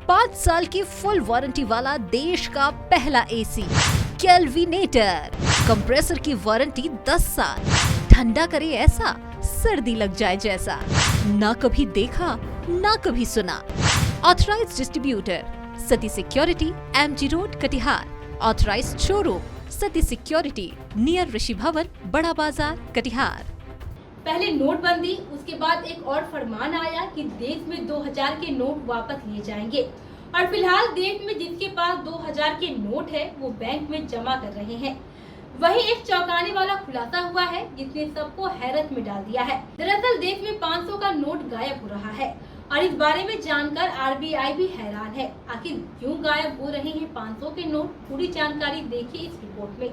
5 साल की full warranty वाला देश का पहला एसी केल्विनेटर। कंप्रेसर की वारंटी 10 साल। ठंडा करे ऐसा सर्दी लग जाए जैसा। ना कभी देखा ना कभी सुना। Authorised distributor Sati security, MG road, Katihar. Authorised showroom Sati security, near Rishi Bhavan, Bada बाजार, कटिहार। पहले नोटबंदी, उसके बाद एक और फरमान आया कि देश में 2000 के नोट वापस लिए जाएंगे और फिलहाल देश में जिसके पास 2000 के नोट है वो बैंक में जमा कर रहे हैं। वहीं एक चौंकाने वाला खुलासा हुआ है जिसने सबको हैरत में डाल दिया है। दरअसल देश में 500 का नोट गायब हो रहा है और इस बारे में जानकर आरबीआई भी हैरान है। आखिर क्यों गायब हो रहे हैं 500 के नोट, पूरी जानकारी देखिए इस रिपोर्ट में।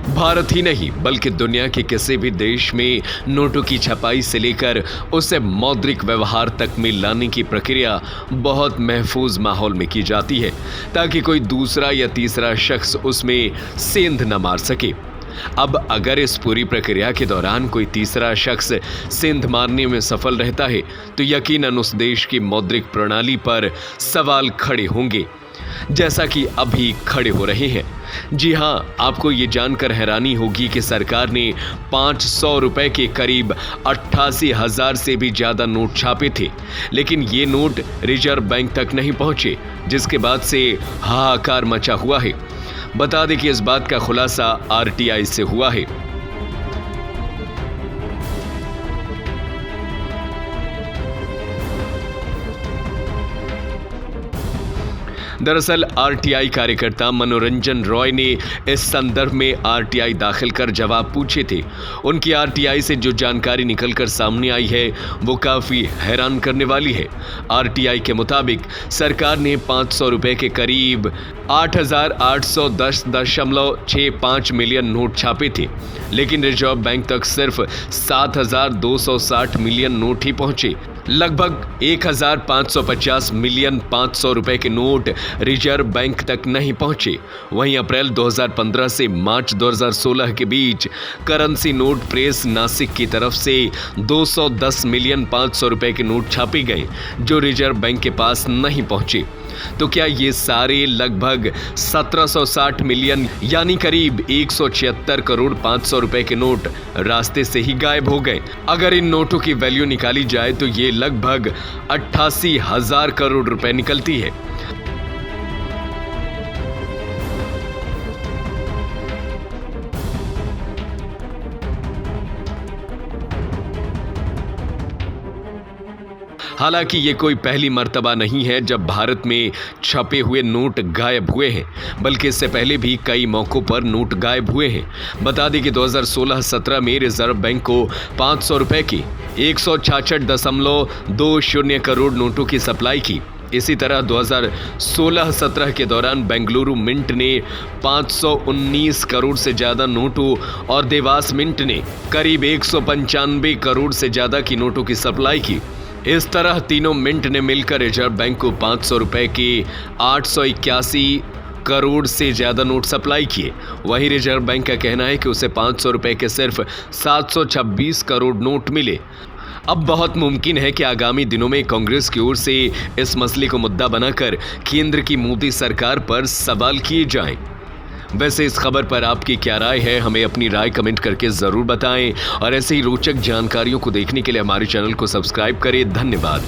भारत ही नहीं बल्कि दुनिया के किसी भी देश में नोटों की छपाई से लेकर उसे मौद्रिक व्यवहार तक में लाने की प्रक्रिया बहुत महफूज माहौल में की जाती है ताकि कोई दूसरा या तीसरा शख्स उसमें सेंध न मार सके। अब अगर इस पूरी प्रक्रिया के दौरान कोई तीसरा शख्स सेंध मारने में सफल रहता है तो यकीनन उस देश की मौद्रिक प्रणाली पर सवाल खड़े होंगे, जैसा कि अभी खड़े हो रहे हैं। जी हां, आपको ये जानकर हैरानी होगी कि सरकार ने 500 रुपए के करीब 88,000 से भी ज्यादा नोट छापे थे, लेकिन ये नोट रिजर्व बैंक तक नहीं पहुंचे, जिसके बाद से हाहाकार मचा हुआ है। बता दें कि इस बात का खुलासा आरटीआई से हुआ है। दरअसल आरटीआई कार्यकर्ता मनोरंजन रॉय ने इस संदर्भ में आरटीआई दाखिल कर जवाब पूछे थे। उनकी आरटीआई से जो जानकारी निकलकर सामने आई है वो काफी हैरान करने वाली है। आरटीआई के मुताबिक सरकार ने 500 रुपए के करीब 8,810.65 मिलियन नोट छापे थे, लेकिन रिजर्व बैंक तक सिर्फ 7,260 मिलियन नोट ही पहुंचे। लगभग 1,550 मिलियन 500 रुपए के नोट रिजर्व बैंक तक नहीं पहुंचे। वहीं अप्रैल 2015 से मार्च 2016 के बीच करेंसी नोट प्रेस नासिक की तरफ से 210 मिलियन 500 रुपए के नोट छापे गए जो रिजर्व बैंक के पास नहीं पहुंचे। तो क्या ये सारे लगभग 1760 मिलियन यानी करीब 176 करोड़ 500 रुपए के नोट रास्ते से ही गायब हो गए? अगर इन नोटों की वैल्यू निकाली जाए तो ये लगभग 88,000 करोड़ रुपए निकलती है। हालांकि ये कोई पहली मर्तबा नहीं है जब भारत में छपे हुए नोट गायब हुए हैं, बल्कि इससे पहले भी कई मौकों पर नोट गायब हुए हैं। बता दें कि 2016-17 में रिजर्व बैंक को 500 रुपए की 166.20 करोड़ नोटों की सप्लाई की। इसी तरह 2016-17 के दौरान बेंगलुरु मिंट ने 519 करोड़ से ज्यादा नोटों और देवास मिंट ने करीब 195 करोड़ से ज्यादा की नोटों की सप्लाई की। इस तरह तीनों मिंट ने मिलकर रिजर्व बैंक को 500 रुपए के 881 करोड़ से ज्यादा नोट सप्लाई किए। वहीं रिजर्व बैंक का कहना है कि उसे 500 रुपए के सिर्फ 726 करोड़ नोट मिले। अब बहुत मुमकिन है कि आगामी दिनों में कांग्रेस की ओर से इस मसले को मुद्दा बनाकर केंद्र की मोदी सरकार पर सवाल किए जाएं। वैसे इस खबर पर आपकी क्या राय है? हमें अपनी राय कमेंट करके जरूर बताएं और ऐसे ही रोचक जानकारियों को देखने के लिए हमारे चैनल को सब्सक्राइब करें। धन्यवाद।